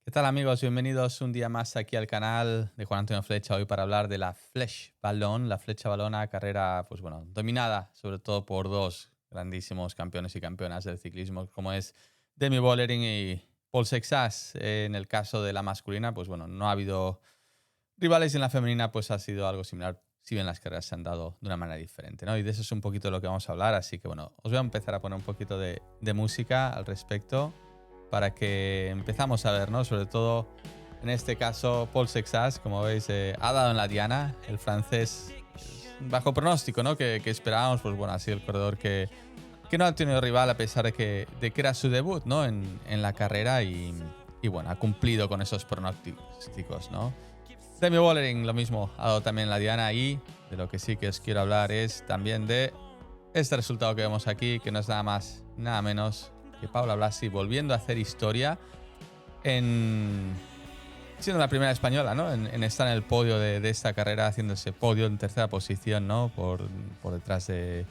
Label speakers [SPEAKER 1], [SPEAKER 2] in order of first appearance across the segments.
[SPEAKER 1] ¿Qué tal amigos? Bienvenidos un día más aquí al canal de Juan Antonio Flecha, hoy para hablar de la Flèche Wallonne, la Flecha Valona, carrera pues bueno, dominada sobre todo por dos grandísimos campeones y campeonas del ciclismo, como es Demi Vollering y Paul Sexas. En el caso de la masculina, pues bueno, no ha habido rivales, y en la femenina pues ha sido algo similar, si bien las carreras se han dado de una manera diferente, ¿no? Y de eso es un poquito de lo que vamos a hablar, así que bueno, os voy a empezar a poner un poquito de música al respecto para que empezamos a ver, ¿no? Sobre todo en este caso, Paul Sexas, como veis, ha dado en la diana. El francés, bajo pronóstico, ¿no? Que esperábamos, pues bueno, ha sido el corredor que no ha tenido rival a pesar de que era su debut, ¿no? En la carrera y bueno, ha cumplido con esos pronósticos, ¿no? Demi Vollering, lo mismo, ha dado también en la diana, y de lo que sí que os quiero hablar es también de este resultado que vemos aquí, que no es nada más, nada menos que Paula Blasi volviendo a hacer historia siendo la primera española, ¿no? En estar en el podio de esta carrera, haciendo ese podio en tercera posición, ¿no? Por detrás de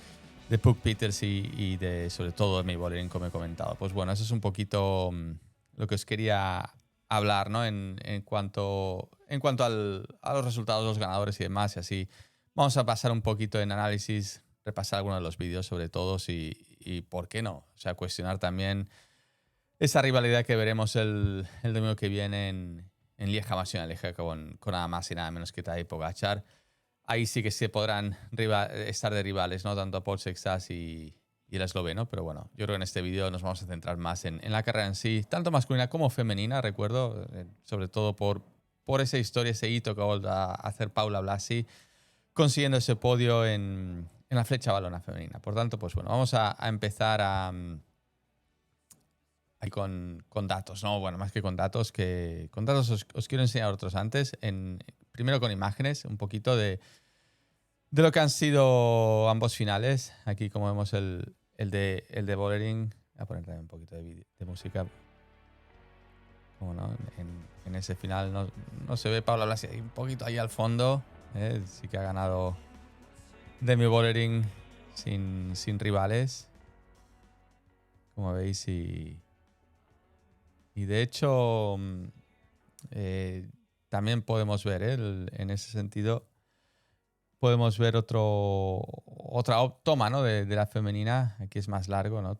[SPEAKER 1] Puck Peters y de, sobre todo, Demi Vollering, como he comentado. Pues bueno, eso es un poquito lo que os quería hablar, ¿no? En cuanto a los resultados, los ganadores y demás, y así vamos a pasar un poquito en análisis, repasar algunos de los vídeos sobre todos y ¿por qué no? O sea, cuestionar también esa rivalidad que veremos el domingo que viene en Lieja-Bastogne-Lieja con nada más y nada menos que Tadej Pogačar. Ahí sí que se podrán estar de rivales, ¿no? Tanto Paul Sexas y el esloveno, pero bueno, yo creo que en este vídeo nos vamos a centrar más en la carrera en sí, tanto masculina como femenina, recuerdo, sobre todo por esa historia, ese hito que va a hacer Paula Blasi, consiguiendo ese podio en la Flecha Valona femenina. Por tanto, pues bueno, vamos a empezar ahí con datos, ¿no? Bueno, más que con datos, os quiero enseñar otros antes. Primero con imágenes, un poquito de lo que han sido ambos finales. Aquí, como vemos, el de Vollering. Voy a poner también un poquito de música. Como no, en ese final no se ve Paula Blasi un poquito ahí al fondo. Sí que ha ganado Demi Vollering sin rivales, como veis, y de hecho también podemos ver, en ese sentido, podemos ver otra toma, ¿no? de la femenina. Aquí es más largo, ¿no?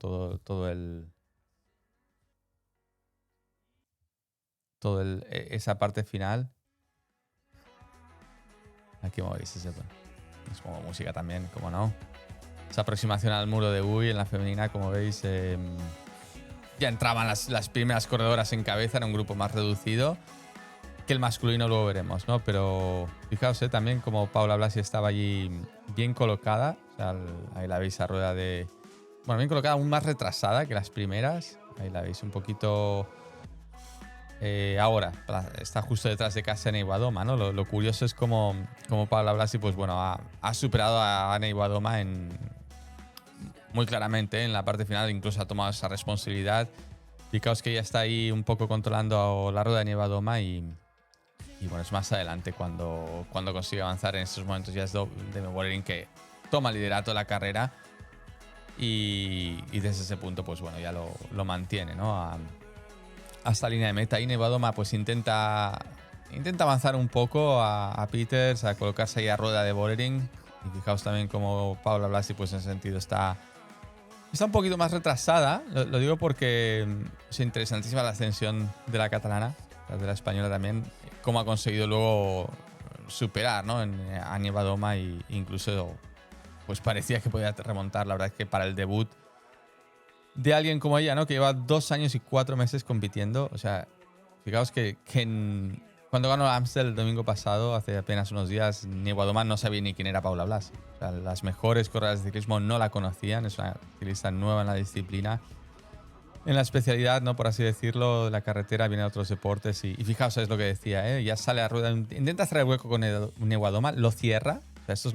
[SPEAKER 1] Esa parte final. Aquí, como veis, es como música también, como no. Esa aproximación al muro de Uy en la femenina, como veis, ya entraban las primeras corredoras en cabeza en un grupo más reducido que el masculino, luego veremos, ¿no? Pero fijaos, también como Paula Blasi estaba allí bien colocada. O sea, ahí la veis a rueda de... Bueno, bien colocada, aún más retrasada que las primeras. Ahí la veis un poquito... ahora, está justo detrás de casi Ana Iguadoma, ¿no? Lo curioso es como Paula Blasi, pues bueno, ha superado a Ana Iguadoma muy claramente en la parte final, incluso ha tomado esa responsabilidad. Fijaos que ella está ahí un poco controlando la rueda de Ivadoma y bueno, es más adelante cuando consigue avanzar. En estos momentos ya es Demi Vollering que toma el liderato de la carrera y desde ese punto, pues bueno, ya lo mantiene, ¿no? Hasta línea de meta. Y Nevadoma pues intenta avanzar un poco a Peters, a colocarse ahí a rueda de Vollering. Y fijaos también como Paula Blasi, pues en ese sentido está un poquito más retrasada. Lo digo porque es interesantísima la ascensión de la catalana, de la española también, cómo ha conseguido luego superar, ¿no? A Nevadoma, e incluso pues parecía que podía remontar. La verdad es que para el debut de alguien como ella, ¿no? Que lleva 2 años y 4 meses compitiendo. O sea, fijaos que cuando ganó Amstel el domingo pasado, hace apenas unos días, Nieguadoma no sabía ni quién era Paula Blasi. O sea, las mejores corredoras de ciclismo no la conocían. Es una ciclista nueva en la disciplina. En la especialidad, ¿no? Por así decirlo, de la carretera, viene de otros deportes. Y fijaos, es lo que decía, ¿eh? Ya sale a rueda, intenta hacer el hueco con Nieguadoma, lo cierra. O sea, esto es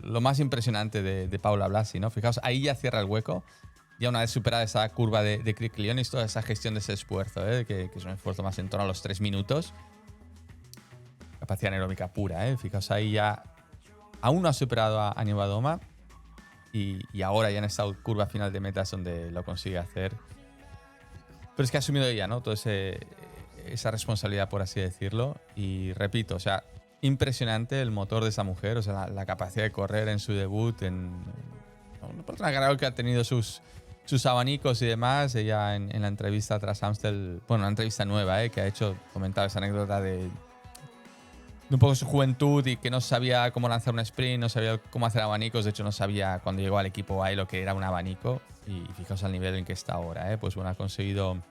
[SPEAKER 1] lo más impresionante de Paula Blasi, ¿no? Fijaos, ahí ya cierra el hueco. Ya una vez superada esa curva de Crick-Lyon, y toda esa gestión de ese esfuerzo, que es un esfuerzo más en torno a los 3 minutos. Capacidad anaeróbica pura, Fijaos, ahí ya aún no ha superado a Nieguadoma y ahora ya en esta curva final de metas donde lo consigue hacer. Pero es que ha asumido ella, ¿no? Todo esa responsabilidad, por así decirlo. Y repito, o sea, impresionante el motor de esa mujer, o sea, la capacidad de correr en su debut, una carrera que ha tenido sus abanicos y demás. Ella en la entrevista tras Amstel, bueno, una entrevista nueva, que ha hecho, comentaba esa anécdota de un poco su juventud y que no sabía cómo lanzar un sprint, no sabía cómo hacer abanicos. De hecho, no sabía cuando llegó al equipo ahí lo que era un abanico. Y fijaos al nivel en que está ahora, pues bueno, ha conseguido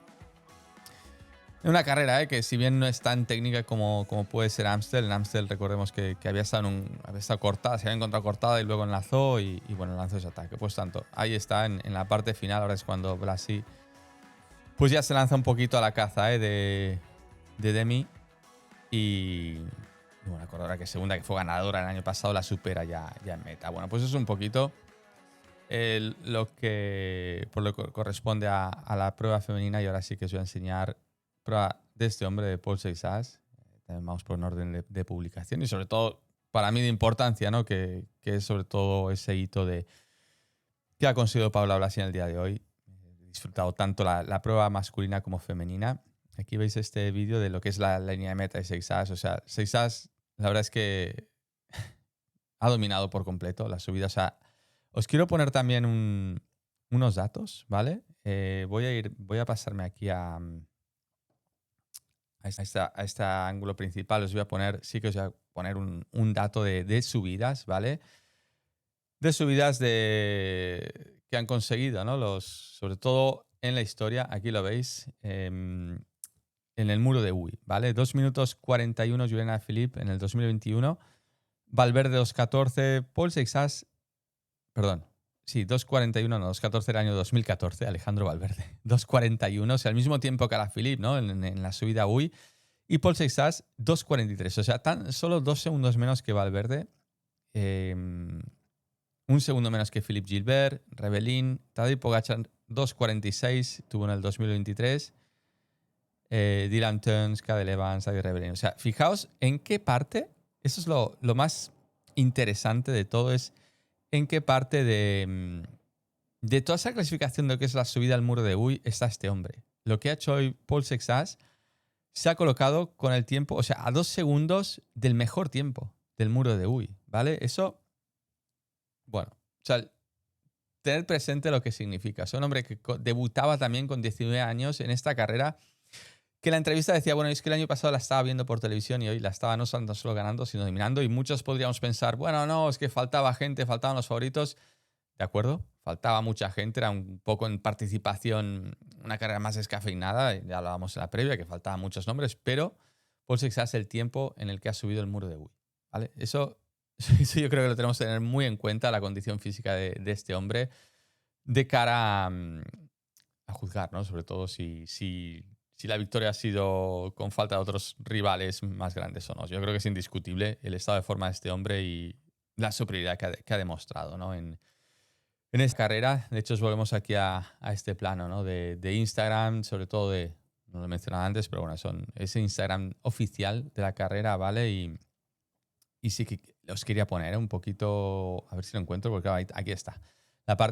[SPEAKER 1] una carrera, que si bien no es tan técnica como puede ser Amstel. En Amstel recordemos que había estado cortada, se había encontrado cortada y luego enlazó y bueno, lanzó ese ataque. Pues tanto, ahí está en la parte final. Ahora es cuando Blasi pues ya se lanza un poquito a la caza de Demi y una corredora que segunda, que fue ganadora el año pasado, la supera ya en meta. Bueno, pues eso es un poquito lo que corresponde a la prueba femenina. Y ahora sí que os voy a enseñar prueba de este hombre, de Paul Seixas. También vamos por un orden de publicación y sobre todo para mí de importancia, ¿no? Que es sobre todo ese hito que ha conseguido Paula Blasi en el día de hoy. He disfrutado tanto la prueba masculina como femenina. Aquí veis este vídeo de lo que es la línea de meta de Seixas. O sea, Seixas, la verdad es que ha dominado por completo la subida. O sea, os quiero poner también unos datos, ¿vale? Voy a pasarme aquí a este ángulo principal. Os voy a poner un dato de subidas, ¿vale? De subidas que han conseguido, ¿no? Sobre todo en la historia, aquí lo veis, en el muro de Uy, ¿vale? 2 minutos 41 Juliana Philippe en el 2021. Valverde 2.14, Paul Seixas, perdón, sí, 2.41, no, 2.14 era el año 2014, Alejandro Valverde. 2.41, o sea, al mismo tiempo que Alaphilippe, ¿no? En la subida Uy. Y Paul Seixas 2.43, o sea, solo 2 segundos menos que Valverde. Un segundo menos que Philippe Gilbert, Rebellin, Tadej Pogačar 2.46, tuvo en el 2023. Dylan Teuns, Cadel Evans, David Rebellin. O sea, fijaos en qué parte, eso es lo más interesante de todo, es en qué parte de toda esa clasificación de lo que es la subida al muro de Uy está este hombre. Lo que ha hecho hoy Paul Seixas se ha colocado con el tiempo, o sea, a 2 segundos del mejor tiempo del muro de Uy, ¿vale? Eso, bueno, o sea, tener presente lo que significa. Es un hombre que debutaba también con 19 años en esta carrera, que la entrevista decía, bueno, es que el año pasado la estaba viendo por televisión y hoy la estaba no solo ganando, sino dominando. Y muchos podríamos pensar, bueno, no, es que faltaba gente, faltaban los favoritos. ¿De acuerdo? Faltaba mucha gente, era un poco en participación, una carrera más descafeinada, ya hablábamos en la previa, que faltaban muchos nombres, pero Paul Seixas es el tiempo en el que ha subido el muro de Uy, ¿vale? Eso yo creo que lo tenemos que tener muy en cuenta, la condición física de este hombre, de cara a juzgar, ¿no? Sobre todo si la victoria ha sido con falta de otros rivales más grandes o no. Yo creo que es indiscutible el estado de forma de este hombre y la superioridad que ha demostrado, ¿no? En esta carrera. De hecho, volvemos aquí a este plano, ¿no? de Instagram, sobre todo no lo he mencionado antes, pero bueno, ese Instagram oficial de la carrera, ¿vale? Y sí que os quería poner un poquito, a ver si lo encuentro, porque aquí está.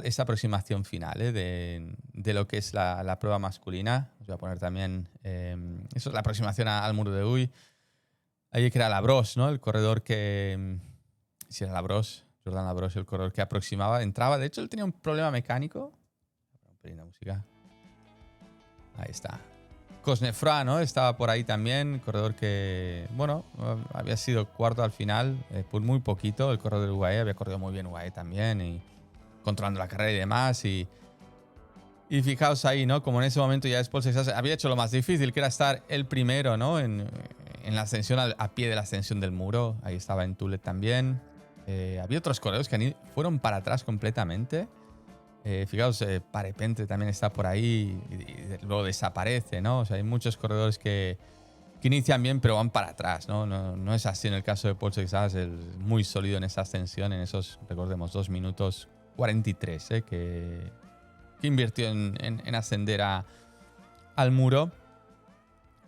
[SPEAKER 1] Esta aproximación final de lo que es la prueba masculina. Os voy a poner también, eso es la aproximación al muro de Uy. Ahí que era Labros, ¿no? El corredor que, si era Labros, Jordan Labros, el corredor que aproximaba, entraba. De hecho, él tenía un problema mecánico. Un pelín de música. Ahí está. Cosnefroid, ¿no? Estaba por ahí también, corredor que, bueno, había sido cuarto al final, por muy poquito. El corredor de UAE había corrido muy bien UAE también, y controlando la carrera y demás. Y fijaos ahí, ¿no? Como en ese momento ya después había hecho lo más difícil, que era estar el primero, ¿no? En la ascensión, a pie de la ascensión del muro. Ahí estaba en Tulet también. Había otros corredores que fueron para atrás completamente. Fijaos, Parepente también está por ahí y luego desaparece, ¿no? O sea, hay muchos corredores que inician bien pero van para atrás, ¿no? No es así en el caso de Paul Seixas, muy sólido en esa ascensión, en esos, recordemos, 2 minutos 43, que invirtió en ascender al muro.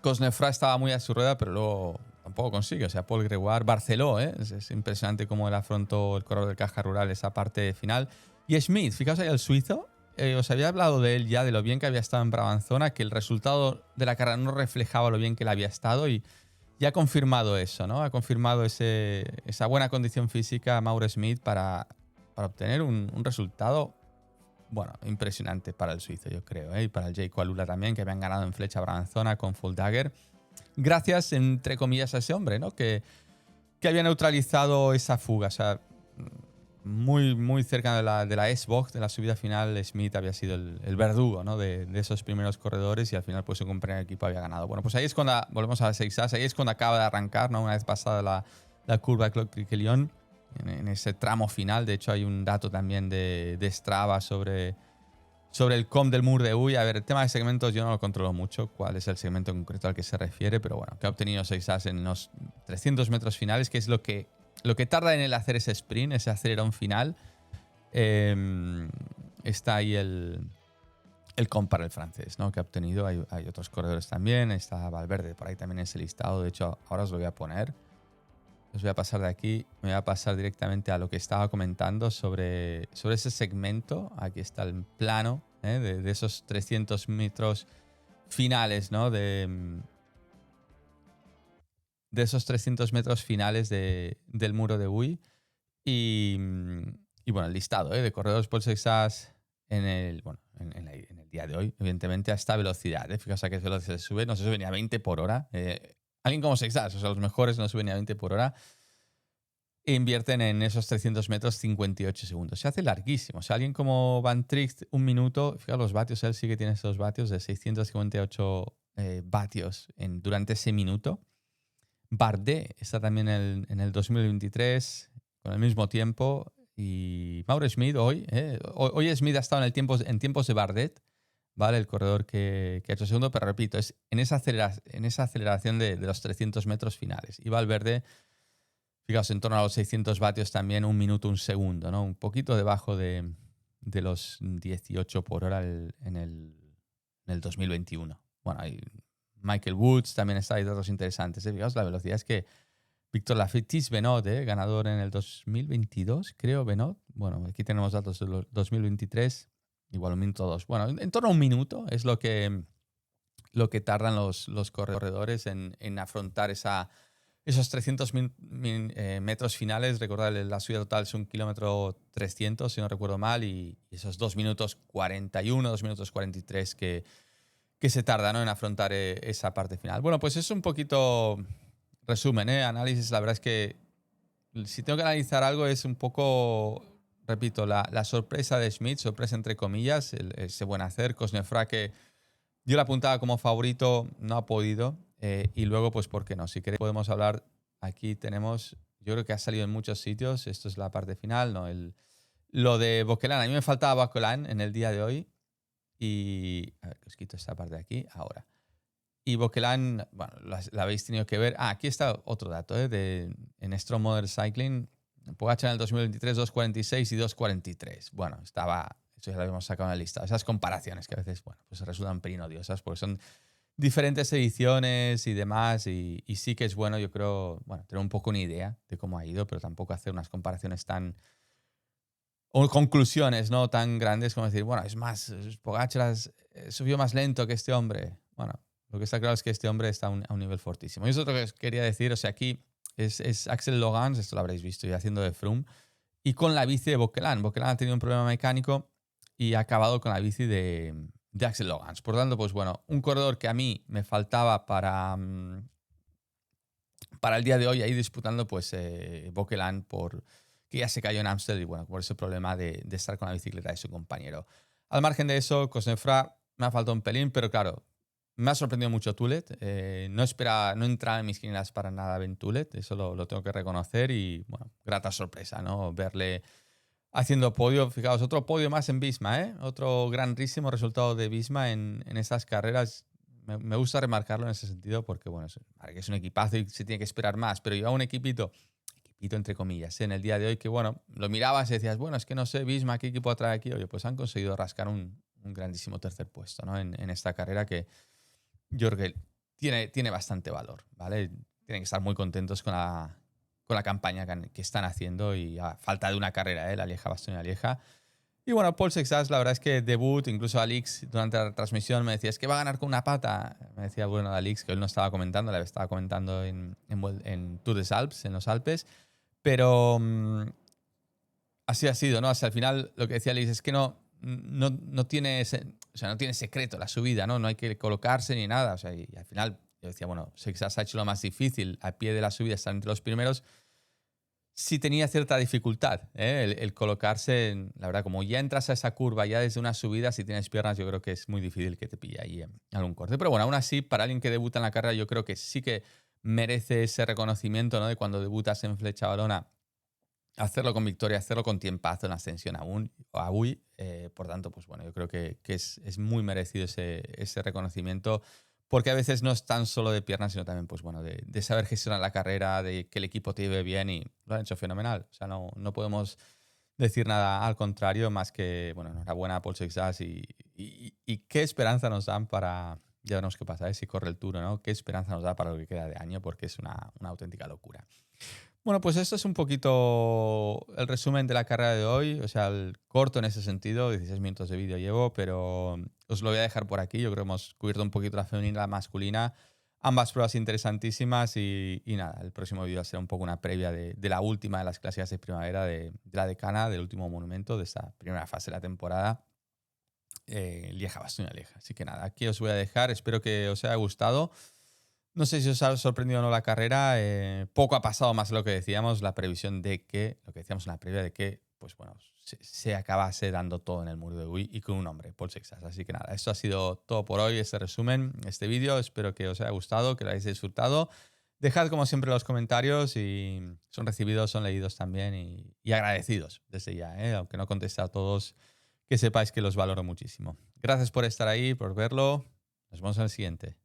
[SPEAKER 1] Cosnefroid estaba muy a su rueda, pero luego tampoco consigue. O sea, Paul Gregoire, Barceló, es impresionante cómo él afrontó el corredor de Caja Rural esa parte final. Y Schmidt, fijaos ahí el suizo, os había hablado de él ya, de lo bien que había estado en Brabanzona, que el resultado de la carrera no reflejaba lo bien que él había estado y ha confirmado eso, ¿no? Ha confirmado esa buena condición física a Mauro Smith para obtener un resultado, bueno, impresionante para el suizo, yo creo, ¿eh? Y para el Jayco Alula también, que habían ganado en flecha Brabanzona con Full Dagger. Gracias, entre comillas, a ese hombre, ¿no? Que había neutralizado esa fuga. O sea, muy cerca de la S-Box, de la subida final, Smith había sido el verdugo, ¿no? de esos primeros corredores y al final pues su compañero de equipo había ganado. Bueno, pues ahí es cuando, volvemos a las 6 As, ahí es cuando acaba de arrancar, ¿no? Una vez pasada la curva de Cloquicelion, en ese tramo final. De hecho hay un dato también de Strava sobre el COM del Mur de Huy. A ver, el tema de segmentos yo no lo controlo mucho, cuál es el segmento en concreto al que se refiere, pero bueno, que ha obtenido 6 As en los 300 metros finales, que es lo que tarda en él hacer ese sprint, ese acelerón final. Está ahí el COM para el francés, ¿no? Que ha obtenido. Hay otros corredores también. Está Valverde por ahí también en ese listado. De hecho, ahora os lo voy a poner. Os voy a pasar de aquí. Me voy a pasar directamente a lo que estaba comentando sobre ese segmento. Aquí está el plano, ¿eh? de esos 300 metros finales, ¿no? De esos 300 metros finales del muro de Huy. Y bueno, el listado de corredores por 6 As en el día de hoy, evidentemente a esta velocidad. Fijaos a qué velocidad se sube, no se sube ni a 20 por hora. Alguien como 6 As, o sea, los mejores no suben ni a 20 por hora. E invierten en esos 300 metros 58 segundos. Se hace larguísimo. O sea, alguien como Van Tricht, un minuto, fijaos los vatios, él sí que tiene esos vatios de 658 vatios durante ese minuto. Bardet está también en el 2023 con el mismo tiempo. Y Mauro Smith hoy Smith ha estado en tiempos de Bardet, ¿vale? El corredor que ha hecho segundo, pero repito, es en esa aceleración de los 300 metros finales. Y Valverde, fijaos, en torno a los 600 vatios también, un minuto, un segundo, ¿no? Un poquito debajo de los 18 por hora en el 2021. Bueno, hay Michael Woods también está, hay datos interesantes. Fijaos la velocidad, es que Víctor Lafittis Benoit, ganador en el 2022, creo, Benoit. Bueno, aquí tenemos datos del 2023, igual un minuto 2. Bueno, en torno a un minuto es lo que tardan los corredores en afrontar esos 300 metros finales. Recordad, la subida total es 1 kilómetro 300, si no recuerdo mal, y esos 2 minutos 41, 2 minutos 43 que se tarda, ¿no? en afrontar esa parte final. Bueno, pues es un poquito resumen, análisis. La verdad es que si tengo que analizar algo es un poco, repito, la sorpresa de Schmidt, sorpresa entre comillas, ese buen hacer. Cosnefroid, que yo la apuntaba como favorito, no ha podido. Y luego, pues, ¿por qué no? Si queréis podemos hablar, aquí tenemos, yo creo que ha salido en muchos sitios, esto es la parte final, ¿no? Lo de Bockelán, a mí me faltaba Bockelán en el día de hoy. Y a ver, que os quito esta parte de aquí ahora. Y Bockelán, bueno, la habéis tenido que ver. Aquí está otro dato, en Strong Modern Cycling. Pogačar en el 2023, 2.46 y 2.43. Bueno, estaba, eso ya lo habíamos sacado en la lista. Esas comparaciones que a veces, bueno, pues resultan pelín odiosas porque son diferentes ediciones y demás. Y sí que es bueno, yo creo, bueno, tener un poco una idea de cómo ha ido, pero tampoco hacer unas comparaciones o conclusiones no tan grandes como decir, bueno, es más, Pogačar subió más lento que este hombre. Bueno, lo que está claro es que este hombre está a un nivel fortísimo. Y eso es lo que os quería decir. O sea, aquí es Axel Logans, esto lo habréis visto, ya haciendo de Froome, y con la bici de Bockelán. Bockelán ha tenido un problema mecánico y ha acabado con la bici de Axel Logans. Por tanto, pues bueno, un corredor que a mí me faltaba para el día de hoy, ahí disputando, pues Bockelán que ya se cayó en Amstel y bueno, por ese problema de estar con la bicicleta de su compañero. Al margen de eso, Cosnefroid me ha faltado un pelín, pero claro, me ha sorprendido mucho Tulet. No entraba en mis quinielas para nada Ben Tulet, eso lo tengo que reconocer y bueno, grata sorpresa, ¿no? Verle haciendo podio. Fijaos, otro podio más en Visma, otro grandísimo resultado de Visma en estas carreras. Me gusta remarcarlo en ese sentido porque, bueno, es un equipazo y se tiene que esperar más, pero lleva un equipito entre comillas, en el día de hoy que, bueno, lo mirabas y decías, bueno, es que no sé, Visma, ¿qué equipo trae aquí? Oye, pues han conseguido rascar un grandísimo tercer puesto, ¿no? en esta carrera que yo creo que tiene bastante valor, ¿vale? Tienen que estar muy contentos con la campaña que están haciendo y a falta de una carrera, la Lieja-Bastogne-Lieja. Y bueno, Paul Sexas, la verdad es que debut, incluso Alix durante la transmisión me decía, es que va a ganar con una pata. Me decía, bueno, Alix, que él no estaba comentando, le estaba comentando en Tour des Alpes, en los Alpes, pero así ha sido, ¿no? Hasta el final lo que decía Alix es que no tiene no tiene secreto la subida, ¿no? No hay que colocarse ni nada. O sea, y al final yo decía, bueno, Sexas ha hecho lo más difícil, al pie de la subida estar entre los primeros. Sí tenía cierta dificultad el colocarse, la verdad, como ya entras a esa curva ya desde una subida, si tienes piernas, yo creo que es muy difícil que te pille ahí algún corte. Pero bueno, aún así, para alguien que debuta en la carrera, yo creo que sí que merece ese reconocimiento, ¿no? De cuando debutas en Flecha Valona, hacerlo con victoria, hacerlo con tiempazo en ascensión a Uy. Por tanto, pues bueno, yo creo que es muy merecido ese reconocimiento. Porque a veces no es tan solo de piernas, sino también, pues bueno, de saber gestionar la carrera, de que el equipo te lleve bien y lo han hecho fenomenal. O sea, no podemos decir nada al contrario, más que, bueno, enhorabuena a Paul Sexas y qué esperanza nos dan para, ya veremos qué pasa, si corre el Tour, ¿no? Qué esperanza nos da para lo que queda de año, porque es una auténtica locura. Bueno, pues esto es un poquito el resumen de la carrera de hoy, o sea, el corto en ese sentido, 16 minutos de vídeo llevo, pero os lo voy a dejar por aquí. Yo creo que hemos cubierto un poquito la femenina y la masculina, ambas pruebas interesantísimas y nada, el próximo vídeo será un poco una previa de la última de las clásicas de primavera, de la decana, del último monumento de esta primera fase de la temporada, Lieja-Bastoña-Lieja. Así que nada, aquí os voy a dejar, espero que os haya gustado. No sé si os ha sorprendido o no la carrera. Poco ha pasado más de lo que decíamos. La previsión de que, lo que decíamos en la previa, de que, pues bueno, se acabase dando todo en el muro de Uy y con un hombre, Paul Sexas. Así que nada, esto ha sido todo por hoy, este resumen, este vídeo. Espero que os haya gustado, que lo hayáis disfrutado. Dejad, como siempre, los comentarios y son recibidos, son leídos también y agradecidos desde ya, aunque no conteste a todos, que sepáis que los valoro muchísimo. Gracias por estar ahí, por verlo. Nos vemos en el siguiente.